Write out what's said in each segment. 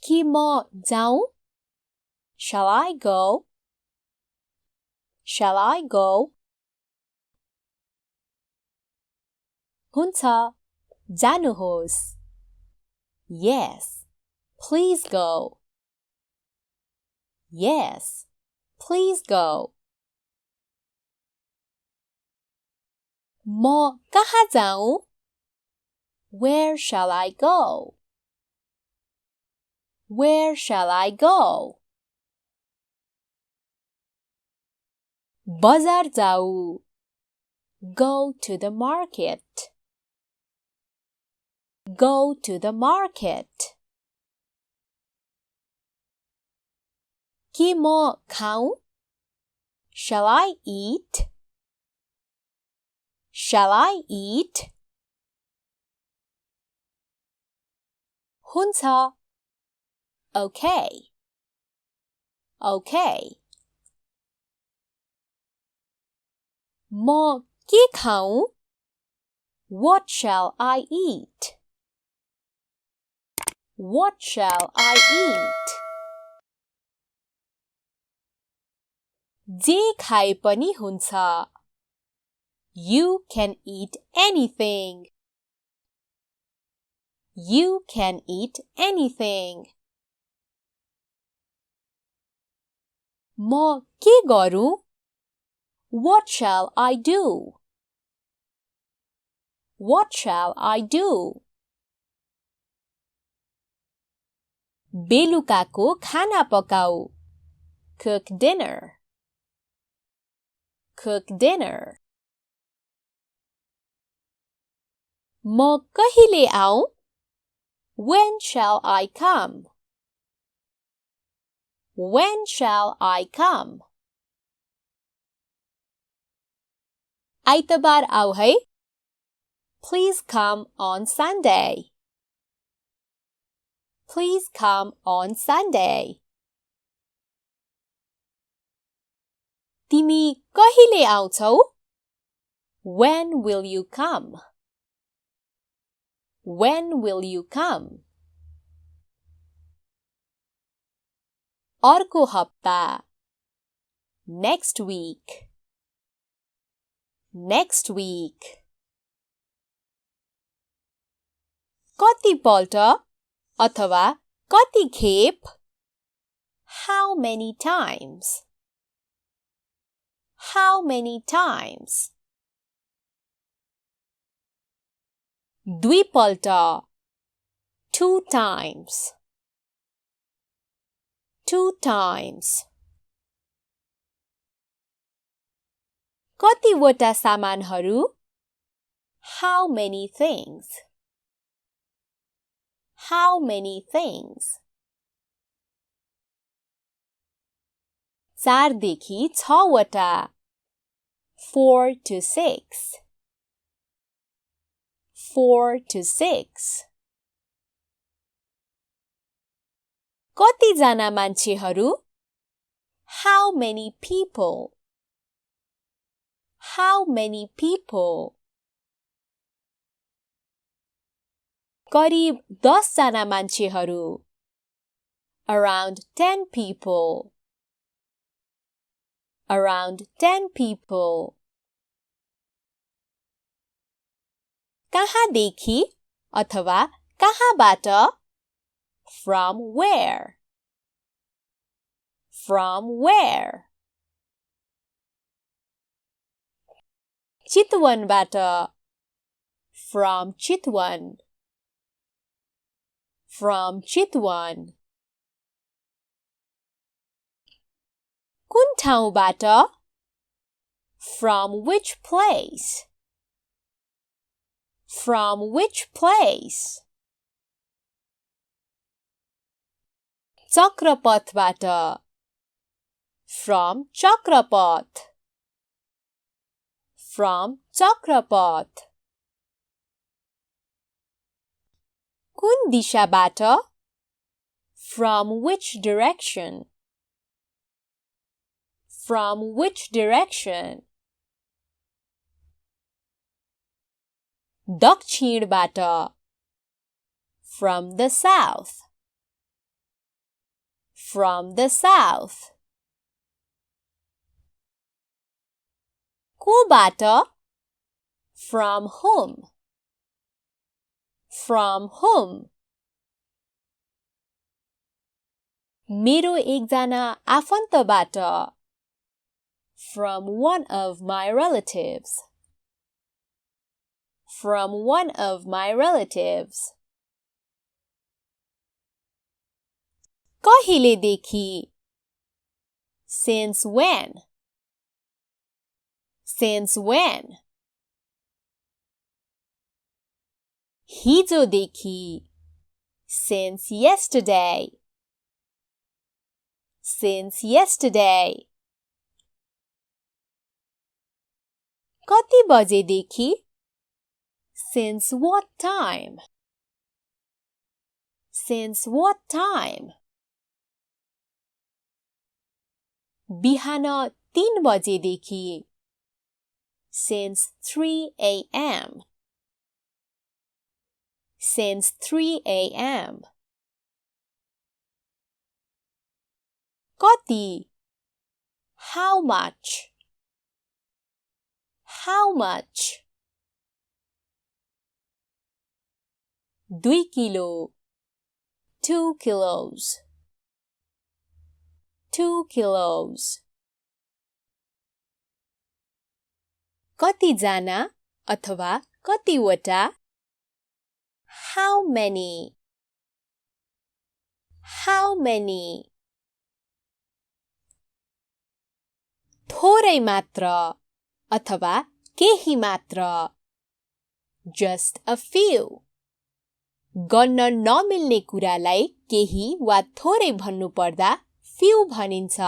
कि म जाऊँ? Shall I go? Shall I go? हुन्छ, जानुहोस्. Yes, please go. Yes, please go. म कहाँ जाऊँ? Where shall I go? Where shall I go? बजार जाऊ. Go to the market. Go to the market. के म खाऊँ? Shall I eat? Shall I eat? हुन्छ. Okay. Okay. म के खाऊँ? What shall I eat? What shall I eat? जे खाए पनि हुन्छ. You can eat anything. You can eat anything. म के गरूँ? What shall I do? What shall I do? बेलुकाको खाना पकाऊ. Cook dinner. Cook dinner. म कहिले आऊँ? When shall I come? When shall I come? आइतबार आऊ है. Please come on Sunday. Please come on Sunday. तिमी कहिले आउँछौ? When will you come? When will you come? अर्को हप्ता. Next week. Next week. कतिपल्ट अथवा कति खेप? How many times? How many times? दुईपल्ट. Two times. Two times. कतिवटा सामानहरू? How many things? How many things? 4 देखि 6 वटा. 4 to 6. 4 to 6. कति जना मान्छेहरू? How many people? How many people? करिब 10 जना मान्छेहरू. Around 10 people. Around 10 people. कहाँदेखि अथवा कहाँबाट? From where? From where? चितवनबाट. From Chitwan. From Chitwan. कुन ठाउँबाट? From which place? From which place? चक्रपथबाट. From Chakrapath. From Chakrapath. कुन दिशाबाट? From which direction? From which direction? दक्षिणबाट. From the south. From the south. कोबाट? From whom? From whom? मेरो एकजना आफन्तबाट. From one of my relatives. From one of my relatives. कहिलेदेखि? Since when? Since when? हिजोदेखि. Since yesterday. Since yesterday. कति बजेदेखि? Since what time? Since what time? बिहान 3 बजेदेखि. Since 3 a.m. Since 3 a.m. कति? How much? How much? 2 kilo. 2 kilos. 2 kilos. कतिजना अथवा कतिवटा? How many? How many? थोरै मात्र अथवा केही मात्र. Just a few. गर्न नमिल्ने कुरालाई केही वा थोरै भन्नु पर्दा few भनिन्छ.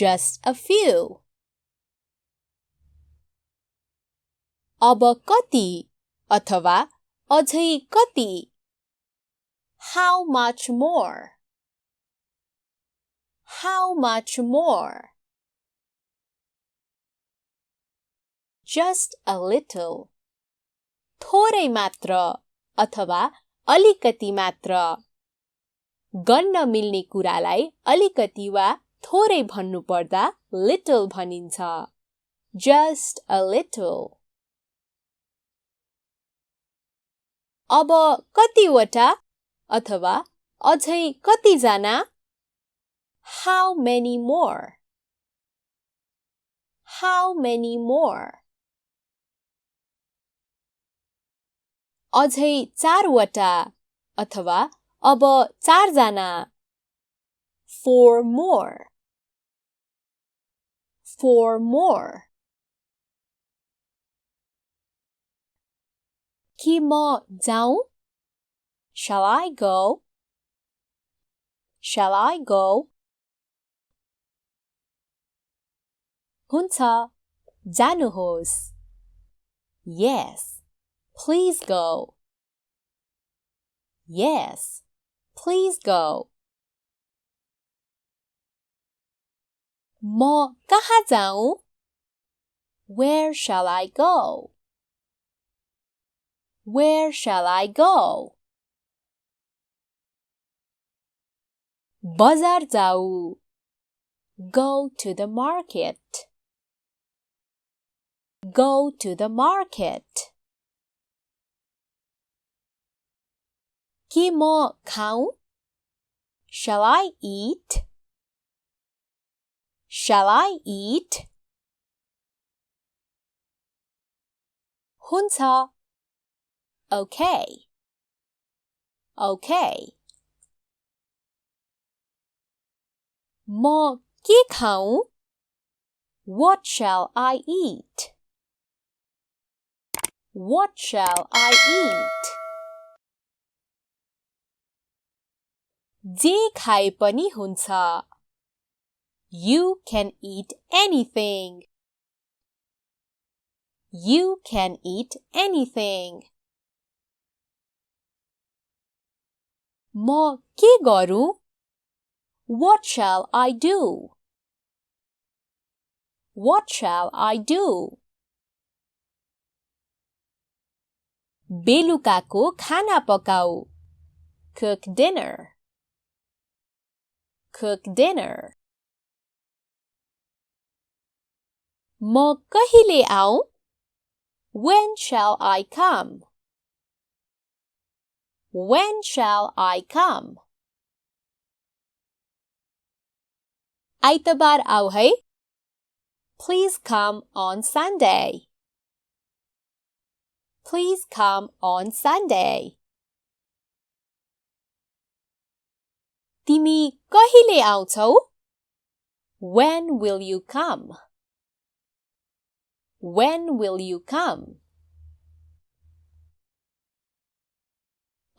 Just a few. अब कति अथवा अझै कति? How much more? How much more? Just a little. थोरै मात्र अथवा अलिकति मात्र. गर्न मिल्ने कुरालाई अलिकति वा थोरै भन्नु पर्दा little भनिन्छ. Just a little. अब कतिवटा अथवा अझै कतिजना? How many more? How many more? अझै 4 वटा अथवा अब 4 जना. 4 more. 4 more. कि म जाऊँ? Shall I go? Shall I go? हुन्छ, जानुहोस्. Yes, please go. Yes, please go. म कहाँ जाऊँ? Where shall I go? Where shall I go? बजार जाऊ. Go to the market. Go to the market. के म खाऊँ? Shall I eat? Shall I eat? हुन्छ. Okay. Okay. म के खाऊँ? What shall I eat? What shall I eat? जे खाए पनि हुन्छ. You can eat anything. You can eat anything. म के गरूँ? What shall I do? What shall I do? बेलुकाको खाना पकाऊ. Cook dinner. cook dinner? म कहिले आऊँ? When shall I come? When shall I come? आइतबार आऊ है? Please come on Sunday. Please come on Sunday. तिमी कहिले आउँछौ? When will you come? When will you come?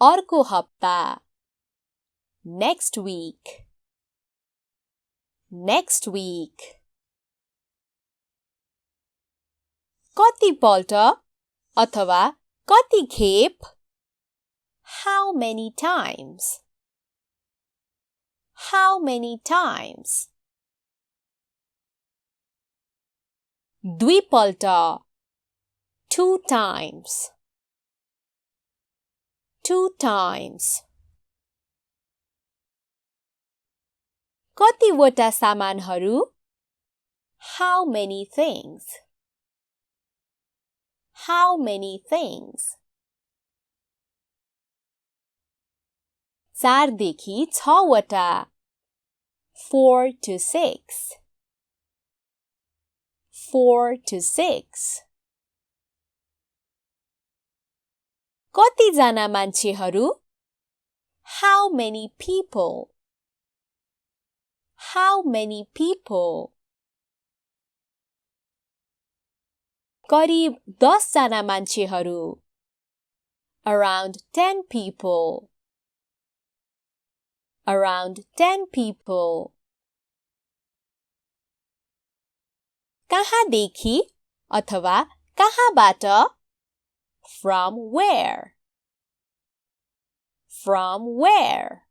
अर्को हप्ता. Next week. Next week. कतिपल्ट अथवा कति खेप? How many times? How many times? दुईपल्ट. 2 times. 2 times. कतिवटा सामानहरू? How many things? How many things? 4 देखि 6 वटा. 4 to 6. 4 to 6. कति जना मान्छेहरू? How many people? How many people? करिब 10 जना मान्छेहरू. Around 10 people. Around 10 people. कहाँदेखि अथवा कहाँबाट? From where? From where?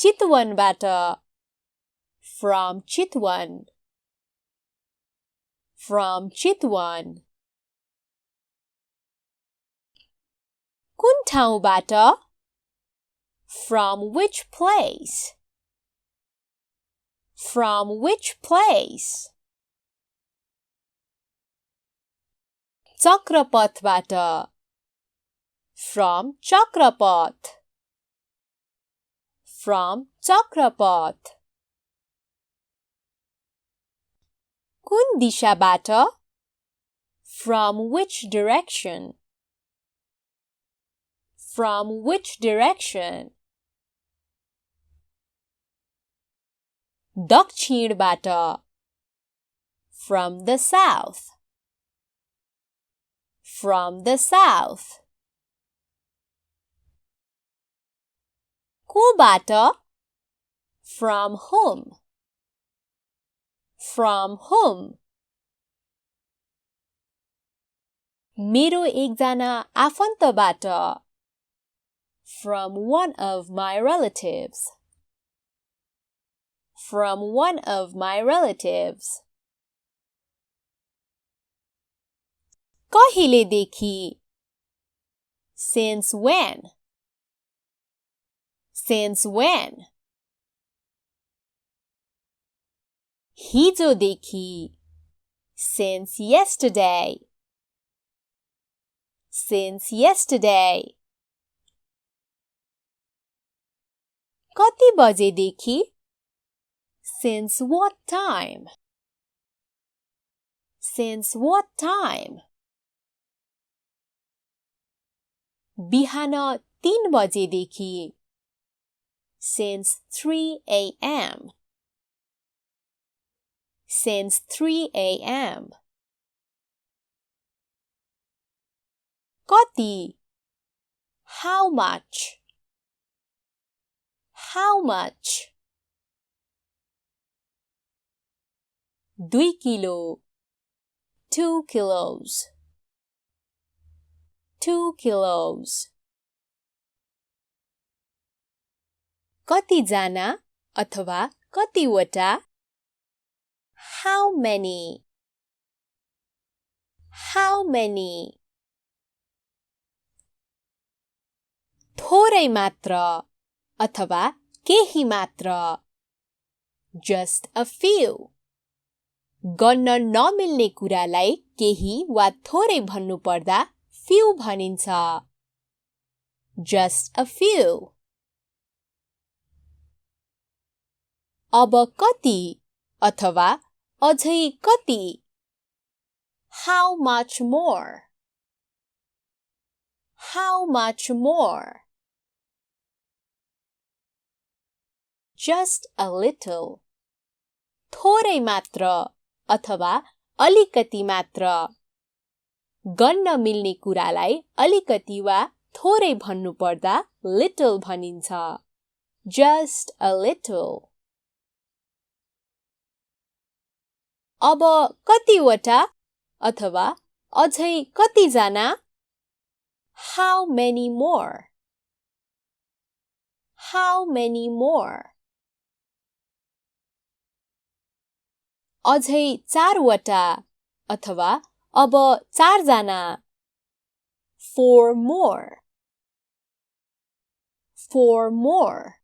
चितवनबाट. From Chitwan. From Chitwan. कुन ठाउँबाट? From which place? From which place? चक्रपथबाट. From Chakrapath. From Chakrapath. कुन दिशाबाट? From which direction? From which direction? दक्षिणबाट. From the south. From the south. कोबाट? From whom? From whom? मेरो एकजना आफन्तबाट. From one of my relatives. From one of my relatives. कहिलेदेखि? Since when? Since when? हिजोदेखि. Since yesterday. Since yesterday. कति बजेदेखि? Since what time? Since what time? बिहान 3 बजेदेखि. Since 3 a.m. Since 3 a.m. कति? How much? How much? 2 kilo. 2 kilos. 2 kilos. कति जना अथवा कतिवटा? How many? How many? थोरै मात्र. अथवा केही मात्र. Just a few. गर्न नमिल्ने कुरालाई केही वा थोरै भन्नु पर्दा few भनिन्छ. Just a few. अब कति अथवा अझै कति. How much more? How much more? Just a little. थोरै मात्र अथवा अलिकति मात्र. गर्न मिल्ने कुरालाई अलिकति वा थोरै भन्नु पर्दा little भनिन्छ. Just a little. अब कतिवटा अथवा अझै कतिजना. How many more? How many more? अझै 4वटा अथवा अब 4जना. 4 more. 4 more.